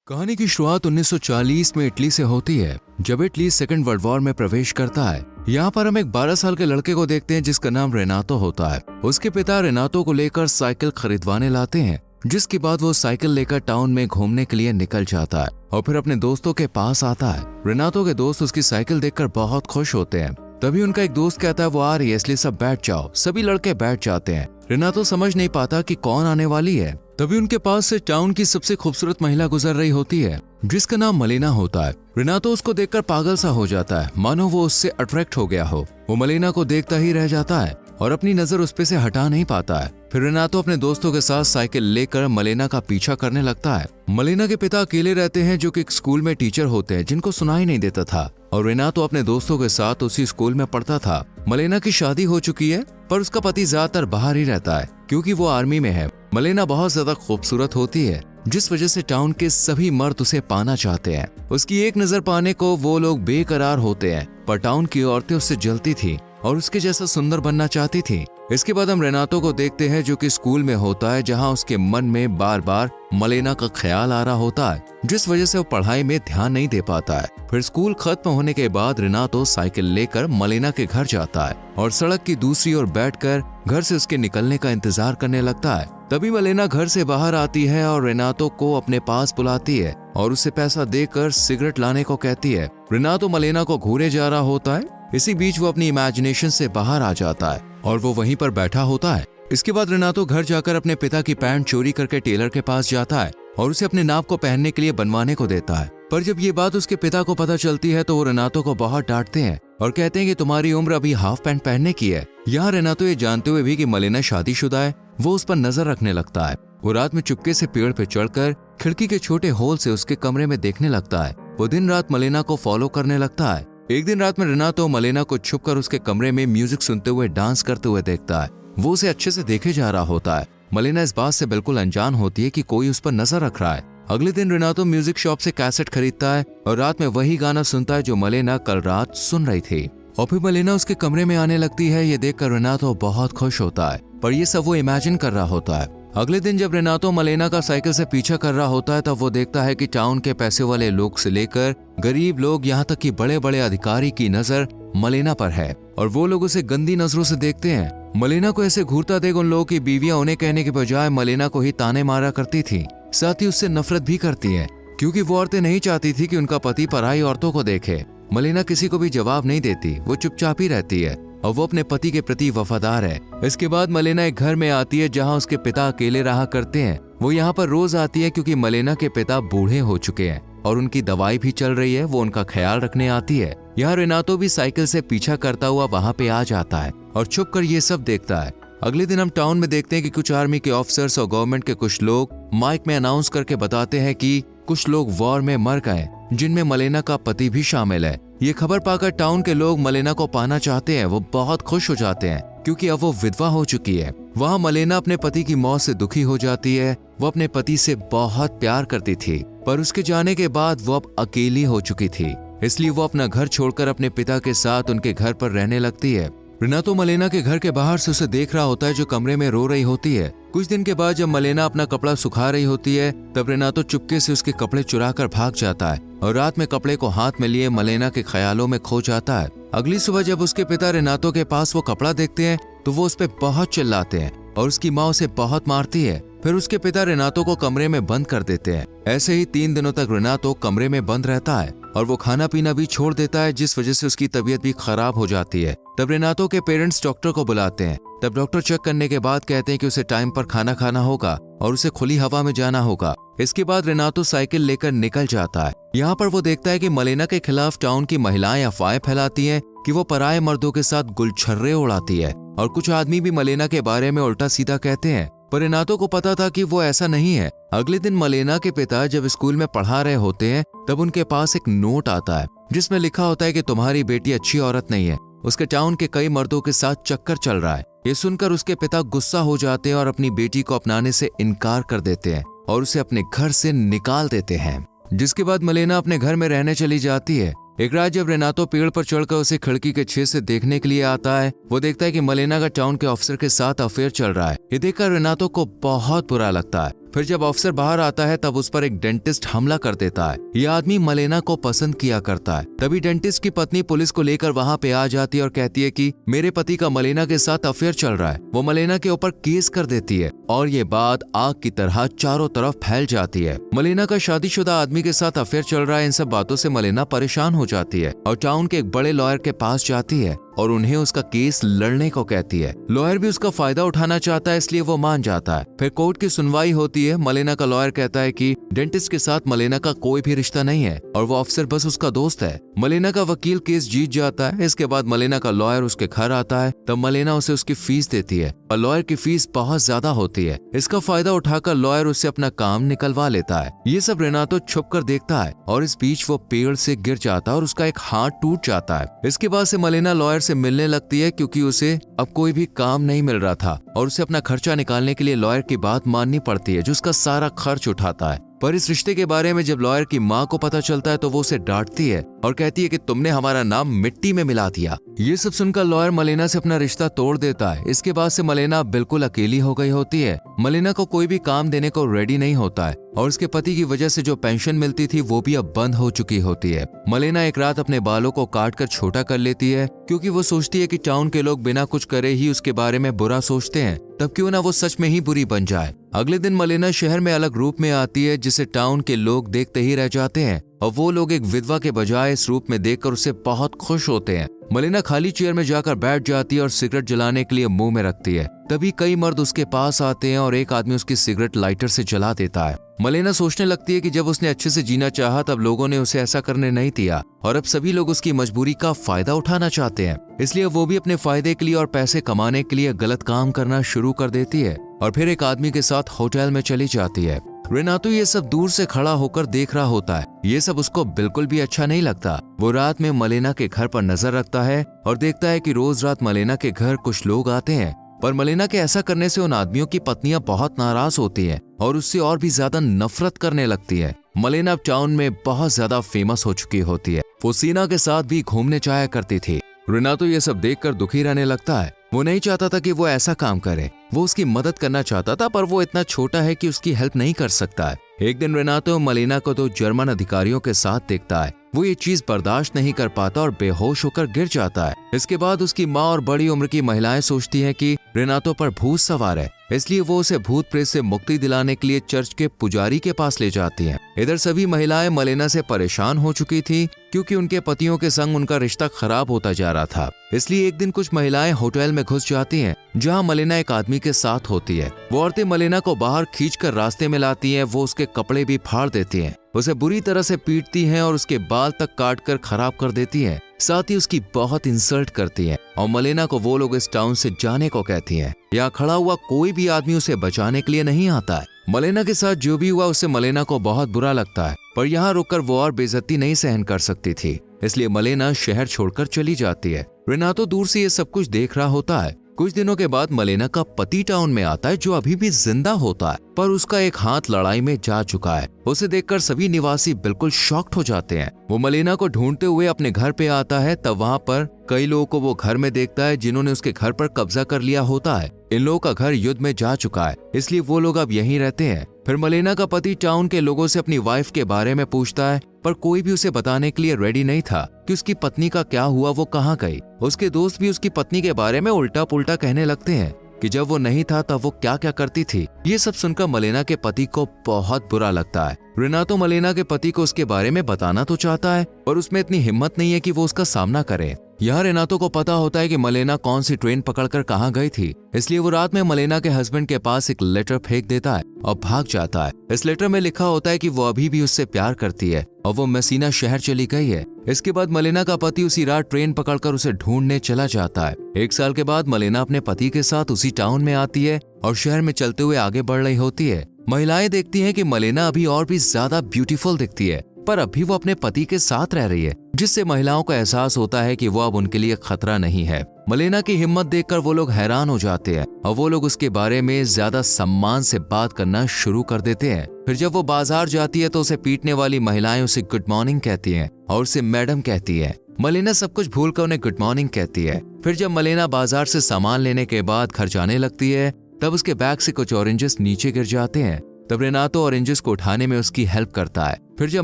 कहानी की शुरुआत 1940 में इटली से होती है, जब इटली सेकेंड वर्ल्ड वॉर में प्रवेश करता है। यहाँ पर हम एक 12 साल के लड़के को देखते हैं जिसका नाम रेनातो होता है। उसके पिता रेनातो को लेकर साइकिल खरीदवाने लाते हैं, जिसके बाद वो साइकिल लेकर टाउन में घूमने के लिए निकल जाता है और फिर अपने दोस्तों के पास आता है। रेनातो के दोस्त उसकी साइकिल देखकर बहुत खुश होते हैं। तभी उनका एक दोस्त कहता है वो आ रही है, इसलिए सब बैठ जाओ। सभी लड़के बैठ जाते हैं। रेनातो समझ नहीं पाता कि कौन आने वाली है। तभी उनके पास से टाउन की सबसे खूबसूरत महिला गुजर रही होती है, जिसका नाम मलेना होता है। रेनातो उसको देखकर पागल सा हो जाता है, मानो वो उससे अट्रैक्ट हो गया हो। वो मलेना को देखता ही रह जाता है और अपनी नजर उस पे से हटा नहीं पाता है। फिर रेनातो अपने दोस्तों के साथ साइकिल लेकर मलेना का पीछा करने लगता है। मलेना के पिता अकेले रहते हैं, जो कि एक स्कूल में टीचर होते हैं जिनको सुनाई नहीं देता था, और रेनातो अपने दोस्तों के साथ उसी स्कूल में पढ़ता था। मलेना की शादी हो चुकी है, पर उसका पति ज्यादातर बाहर ही रहता है क्योंकि वो आर्मी में है। मलेना बहुत ज्यादा खूबसूरत होती है, जिस वजह से टाउन के सभी मर्द उसे पाना चाहते हैं। उसकी एक नजर पाने को वो लोग बेकरार होते हैं, पर टाउन की औरतें उससे जलती थी और उसके जैसा सुंदर बनना चाहती थी। इसके बाद हम रेनातो को देखते हैं, जो कि स्कूल में होता है, जहां उसके मन में बार बार मलेना का ख्याल आ रहा होता है, जिस वजह से वो पढ़ाई में ध्यान नहीं दे पाता है। फिर स्कूल खत्म होने के बाद रेनातो साइकिल लेकर मलेना के घर जाता है और सड़क की दूसरी ओर बैठकर घर से उसके निकलने का इंतजार करने लगता है। तभी मलेना घर से बाहर आती है और रेनातो को अपने पास बुलाती है और उसे पैसा देकर सिगरेट लाने को कहती है। रेनातो मलेना को घूरे जा रहा होता है। इसी बीच वो अपनी इमेजिनेशन से बाहर आ जाता है और वो वहीं पर बैठा होता है। इसके बाद रेनातो घर जाकर अपने पिता की पैंट चोरी करके टेलर के पास जाता है और उसे अपने नाप को पहनने के लिए बनवाने को देता है। पर जब ये बात उसके पिता को पता चलती है तो वो रेनातो को बहुत डांटते हैं और कहते हैं कि तुम्हारी उम्र अभी हाफ पैंट पहनने की है। यहाँ रेनातो ये जानते हुए भी कि मलेना शादीशुदा है, वो उस पर नजर रखने लगता है। वो रात में चुपके से पेड़ पे चढ़कर खिड़की के छोटे होल से उसके कमरे में देखने लगता है। वो दिन रात मलेना को फॉलो करने लगता है। एक दिन रात में रेनातो मलेना को छुपकर उसके कमरे में म्यूजिक सुनते हुए डांस करते हुए देखता है। वो उसे अच्छे से देखे जा रहा होता है। मलेना इस बात से बिल्कुल अनजान होती है कि कोई उस पर नजर रख रहा है। अगले दिन रेनातो म्यूजिक शॉप से कैसेट खरीदता है और रात में वही गाना सुनता है जो मलेना कल रात सुन रही थी। और फिर मलेना उसके कमरे में आने लगती है। ये देखकर रेनातो बहुत खुश होता है, पर ये सब वो इमेजिन कर रहा होता है। अगले दिन जब रेनातो मलेना का साइकिल से पीछा कर रहा होता है, तब वो देखता है कि टाउन के पैसे वाले लोग से लेकर गरीब लोग, यहाँ तक कि बड़े बड़े अधिकारी की नजर मलेना पर है और वो लोग उसे गंदी नजरों से देखते हैं। मलेना को ऐसे घूरता देख उन लोगों की बीवियां उन्हें कहने के बजाय मलेना को ही ताने मारा करती थी। साथ ही उससे नफरत भी करती है, क्योंकि वो औरतें नहीं चाहती थी कि उनका पति पराई औरतों को देखे। मलेना किसी को भी जवाब नहीं देती, वो चुपचाप ही रहती है और वो अपने पति के प्रति वफादार है। इसके बाद मलेना एक घर में आती है जहां उसके पिता अकेले रहा करते हैं। वो यहाँ पर रोज आती है क्योंकि मलेना के पिता बूढ़े हो चुके हैं और उनकी दवाई भी चल रही है। वो उनका ख्याल रखने आती है। यहाँ रेनातो भी साइकिल से पीछा करता हुआ वहाँ पे आ जाता है और छुप कर ये सब देखता है। अगले दिन हम टाउन में देखते हैं कि कुछ आर्मी के ऑफिसर्स और गवर्नमेंट के कुछ लोग माइक में अनाउंस करके बताते हैं कि कुछ लोग वॉर में मर गए, जिनमें मलेना का पति भी शामिल है। ये खबर पाकर टाउन के लोग मलेना को पाना चाहते हैं। वो बहुत खुश हो जाते हैं क्योंकि अब वो विधवा हो चुकी है। वहाँ मलेना अपने पति की मौत से दुखी हो जाती है। वो अपने पति से बहुत प्यार करती थी, पर उसके जाने के बाद वो अब अकेली हो चुकी थी, इसलिए वो अपना घर छोड़कर अपने पिता के साथ उनके घर पर रहने लगती है। रेनातो मलेना के घर के बाहर से उसे देख रहा होता है, जो कमरे में रो रही होती है। कुछ दिन के बाद जब मलेना अपना कपड़ा सुखा रही होती है, तब रेनातो चुपके से उसके कपड़े चुरा कर भाग जाता है और रात में कपड़े को हाथ में लिए मलेना के ख्यालों में खो जाता है। अगली सुबह जब उसके पिता रेनातो के पास वो कपड़ा देखते हैं तो वो उस पर बहुत चिल्लाते हैं और उसकी माँ उसे बहुत मारती है। फिर उसके पिता रेनातो को कमरे में बंद कर देते हैं। ऐसे ही 3 दिनों तक रेनातो कमरे में बंद रहता है और वो खाना पीना भी छोड़ देता है, जिस वजह से उसकी तबीयत भी खराब हो जाती है। तब रेनातो के पेरेंट्स डॉक्टर को बुलाते हैं। तब डॉक्टर चेक करने के बाद कहते हैं कि उसे टाइम पर खाना खाना होगा और उसे खुली हवा में जाना होगा। इसके बाद रेनातो साइकिल लेकर निकल जाता है। यहाँ पर वो देखता है कि मलेना के खिलाफ टाउन की महिलाएं अफवाहें फैलाती हैं कि वो पराये मर्दों के साथ गुलछर्रे उड़ाती है और कुछ आदमी भी मलेना के बारे में उल्टा सीधा कहते हैं, पर रेनातो को पता था कि वो ऐसा नहीं है। अगले दिन मलेना के पिता जब स्कूल में पढ़ा रहे होते हैं, तब उनके पास एक नोट आता है जिसमें लिखा होता है कि तुम्हारी बेटी अच्छी औरत नहीं है, उसके टाउन के कई मर्दों के साथ चक्कर चल रहा है। ये सुनकर उसके पिता गुस्सा हो जाते हैं और अपनी बेटी को अपनाने से इनकार कर देते हैं और उसे अपने घर से निकाल देते हैं। जिसके बाद मलेना अपने घर में रहने चली जाती है। एक रात जब रेनातो पेड़ पर चढ़कर उसे खिड़की के छेद से देखने के लिए आता है, वो देखता है कि मलेना का टाउन के ऑफिसर के साथ अफेयर चल रहा है। ये देखकर रेनातो को बहुत बुरा लगता है फिर जब ऑफिसर बाहर आता है तब उस पर एक डेंटिस्ट हमला कर देता है। यह आदमी मलेना को पसंद किया करता है। तभी डेंटिस्ट की पत्नी पुलिस को लेकर वहाँ पे आ जाती है और कहती है कि मेरे पति का मलेना के साथ अफेयर चल रहा है। वो मलेना के ऊपर केस कर देती है और ये बात आग की तरह चारों तरफ फैल जाती है। मलेना का शादीशुदा आदमी के साथ अफेयर चल रहा है, इन सब बातों से मलेना परेशान हो जाती है और टाउन के एक बड़े लॉयर के पास जाती है और उन्हें उसका केस लड़ने को कहती है। लॉयर भी उसका फायदा उठाना चाहता है, इसलिए वो मान जाता है। फिर कोर्ट की सुनवाई होती है। मलेना का लॉयर कहता है कि डेंटिस्ट के साथ मलेना का कोई भी रिश्ता नहीं है और वो ऑफिसर बस उसका दोस्त है। मलेना का वकील केस जीत जाता है। इसके बाद मलेना का लॉयर उसके घर आता है, तब मलेना उसे उसकी फीस देती है और लॉयर की फीस बहुत ज्यादा होती है। इसका फायदा उठाकर लॉयर उससे अपना काम निकलवा लेता है। ये सब रेनातो छुप कर देखता है और इस बीच वो पेड़ से गिर जाता है और उसका एक हाथ टूट जाता है। इसके बाद से मलेना लॉयर से मिलने लगती है क्योंकि उसे अब कोई भी काम नहीं मिल रहा था और उसे अपना खर्चा निकालने के लिए लॉयर की बात माननी पड़ती है, जो उसका सारा खर्च उठाता है। पर इस रिश्ते के बारे में जब लॉयर की माँ को पता चलता है तो वो उसे डांटती है और कहती है कि तुमने हमारा नाम मिट्टी में मिला दिया। ये सब सुनकर लॉयर मलेना से अपना रिश्ता तोड़ देता है। इसके बाद से मलेना बिल्कुल अकेली हो गई होती है। मलेना को कोई भी काम देने को रेडी नहीं होता है और उसके पति की वजह से जो पेंशन मिलती थी वो भी अब बंद हो चुकी होती है। मलेना एक रात अपने बालों को काट कर छोटा कर लेती है क्योंकि वो सोचती है कि टाउन के लोग बिना कुछ करे ही उसके बारे में बुरा सोचते हैं, तब क्यों ना वो सच में ही बुरी बन जाए। अगले दिन मलेना शहर में अलग रूप में आती है जिसे टाउन के लोग देखते ही रह जाते हैं और वो लोग एक विधवा के बजाय इस रूप में देखकर उससे बहुत खुश होते हैं। मलेना खाली चेयर में जाकर बैठ जाती है और सिगरेट जलाने के लिए मुंह में रखती है। तभी कई मर्द उसके पास आते हैं और एक आदमी उसकी सिगरेट लाइटर से जला देता है। मलेना सोचने लगती है कि जब उसने अच्छे से जीना चाहा तब लोगों ने उसे ऐसा करने नहीं दिया और अब सभी लोग उसकी मजबूरी का फायदा उठाना चाहते हैं, इसलिए वो भी अपने फायदे के लिए और पैसे कमाने के लिए गलत काम करना शुरू कर देती है और फिर एक आदमी के साथ होटल में चली जाती है। रेनातो ये सब दूर से खड़ा होकर देख रहा होता है। ये सब उसको बिल्कुल भी अच्छा नहीं लगता। वो रात में मलेना के घर पर नजर रखता है और देखता है कि रोज रात मलेना के घर कुछ लोग आते हैं, पर मलेना के ऐसा करने से उन आदमियों की पत्नियां बहुत नाराज होती हैं और उससे और भी ज्यादा नफरत करने लगती है। मलेना अब टाउन में बहुत ज्यादा फेमस हो चुकी होती है। वो सीना के साथ भी घूमने जाया करती थी। रेनातो ये सब देखकर दुखी रहने लगता है। वो नहीं चाहता था कि वो ऐसा काम करे। वो उसकी मदद करना चाहता था पर वो इतना छोटा है कि उसकी हेल्प नहीं कर सकता है। एक दिन रेनातो मलेना को 2 जर्मन अधिकारियों के साथ देखता है। वो ये चीज बर्दाश्त नहीं कर पाता और बेहोश होकर गिर जाता है। इसके बाद उसकी माँ और बड़ी उम्र की महिलाएं सोचती हैं कि रेनातो पर भूत सवार है, इसलिए वो उसे भूत प्रेत से मुक्ति दिलाने के लिए चर्च के पुजारी के पास ले जाती हैं। इधर सभी महिलाएं मलेना से परेशान हो चुकी थी क्योंकि उनके पतियों के संग उनका रिश्ता खराब होता जा रहा था। इसलिए एक दिन कुछ महिलाएं होटल में घुस जाती हैं जहां मलेना एक आदमी के साथ होती है। वो औरतें मलेना को बाहर खींचकर रास्ते में लाती हैं। वो उसके कपड़े भी फाड़ देती हैं, उसे बुरी तरह से पीटती हैं और उसके बाल तक काट कर खराब कर देती हैं। साथ ही उसकी बहुत इंसल्ट करती हैं और मलेना को वो लोग इस टाउन से जाने को कहती हैं। यहाँ खड़ा हुआ कोई भी आदमी उसे बचाने के लिए नहीं आता है। मलेना के साथ जो भी हुआ उससे मलेना को बहुत बुरा लगता है, पर यहाँ रुककर वो और बेइज्जती नहीं सहन कर सकती थी, इसलिए मलेना शहर छोड़कर चली जाती है। रेनातो दूर से ये सब कुछ देख रहा होता है। कुछ दिनों के बाद मलेना का पति टाउन में आता है जो अभी भी जिंदा होता है, पर उसका एक हाथ लड़ाई में जा चुका है। उसे देखकर सभी निवासी बिल्कुल शॉक्ड हो जाते हैं। वो मलेना को ढूंढते हुए अपने घर पे आता है, तब वहाँ पर कई लोगों को वो घर में देखता है जिन्होंने उसके घर पर कब्जा कर लिया होता है। इन लोगों का घर युद्ध में जा चुका है, इसलिए वो लोग अब यहीं रहते हैं। फिर मलेना का पति टाउन के लोगों से अपनी वाइफ के बारे में पूछता है, पर कोई भी उसे बताने के लिए रेडी नहीं था कि उसकी पत्नी का क्या हुआ, वो कहाँ गई। उसके दोस्त भी उसकी पत्नी के बारे में उल्टा पुल्टा कहने लगते हैं कि जब वो नहीं था तब वो क्या क्या करती थी। ये सब सुनकर मलेना के पति को बहुत बुरा लगता है। रेनातो मलेना के पति को उसके बारे में बताना तो चाहता है, पर उसमें इतनी हिम्मत नहीं है कि वो उसका सामना करे। यहाँ रेनातो को पता होता है कि मलेना कौन सी ट्रेन पकड़कर कहाँ गई थी, इसलिए वो रात में मलेना के हस्बैंड के पास एक लेटर फेंक देता है और भाग जाता है। इस लेटर में लिखा होता है कि वो अभी भी उससे प्यार करती है और वो मेसिना शहर चली गई है। इसके बाद मलेना का पति उसी रात ट्रेन पकड़कर उसे ढूंढने चला जाता है। 1 साल के बाद मलेना अपने पति के साथ उसी टाउन में आती है और शहर में चलते हुए आगे बढ़ रही होती है। महिलाएं देखती हैं कि मलेना अभी और भी ज्यादा ब्यूटीफुल दिखती है, पर अभी वो अपने पति के साथ रह रही है, जिससे महिलाओं को एहसास होता है कि वो अब उनके लिए खतरा नहीं है। मलेना की हिम्मत देखकर वो लोग हैरान हो जाते हैं और वो लोग उसके बारे में ज्यादा सम्मान से बात करना शुरू कर देते हैं। फिर जब वो बाजार जाती है तो उसे पीटने वाली महिलाएं उसे गुड मॉर्निंग कहती हैं और उसे मैडम कहती है। मलेना सब कुछ भूलकर उन्हें गुड मॉर्निंग कहती है। फिर जब मलेना बाजार से सामान लेने के बाद घर जाने लगती है, तब उसके बैग से कुछ ऑरेंजेस नीचे गिर जाते हैं। तब रेनातो ऑरेंजेस को उठाने में उसकी हेल्प करता है। फिर जब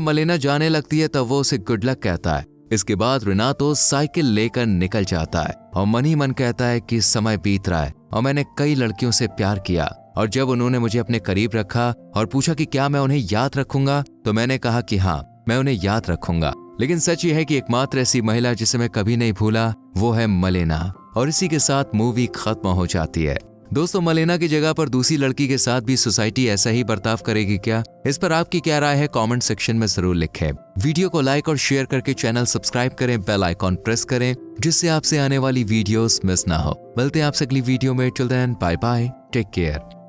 मलेना जाने लगती है तब वो उसे गुड लक कहता है। इसके बाद रेनातो साइकिल लेकर निकल जाता है और मन ही मन कहता है कि समय बीत रहा है और मैंने कई लड़कियों से प्यार किया, और जब उन्होंने मुझे अपने करीब रखा और पूछा कि क्या मैं उन्हें याद रखूंगा, तो मैंने कहा कि हाँ, मैं उन्हें याद रखूंगा। लेकिन सच ये है कि एकमात्र ऐसी महिला जिसे मैं कभी नहीं भूला वो है मलेना। और इसी के साथ मूवी खत्म हो जाती है। दोस्तों, मलेना की जगह पर दूसरी लड़की के साथ भी सोसाइटी ऐसा ही बर्ताव करेगी क्या? इस पर आपकी क्या राय है कमेंट सेक्शन में जरूर लिखें। वीडियो को लाइक और शेयर करके चैनल सब्सक्राइब करें, बेल आइकॉन प्रेस करें जिससे आपसे आने वाली वीडियोस मिस ना हो। मिलते हैं आपसे अगली वीडियो में। Till then bye bye, take care.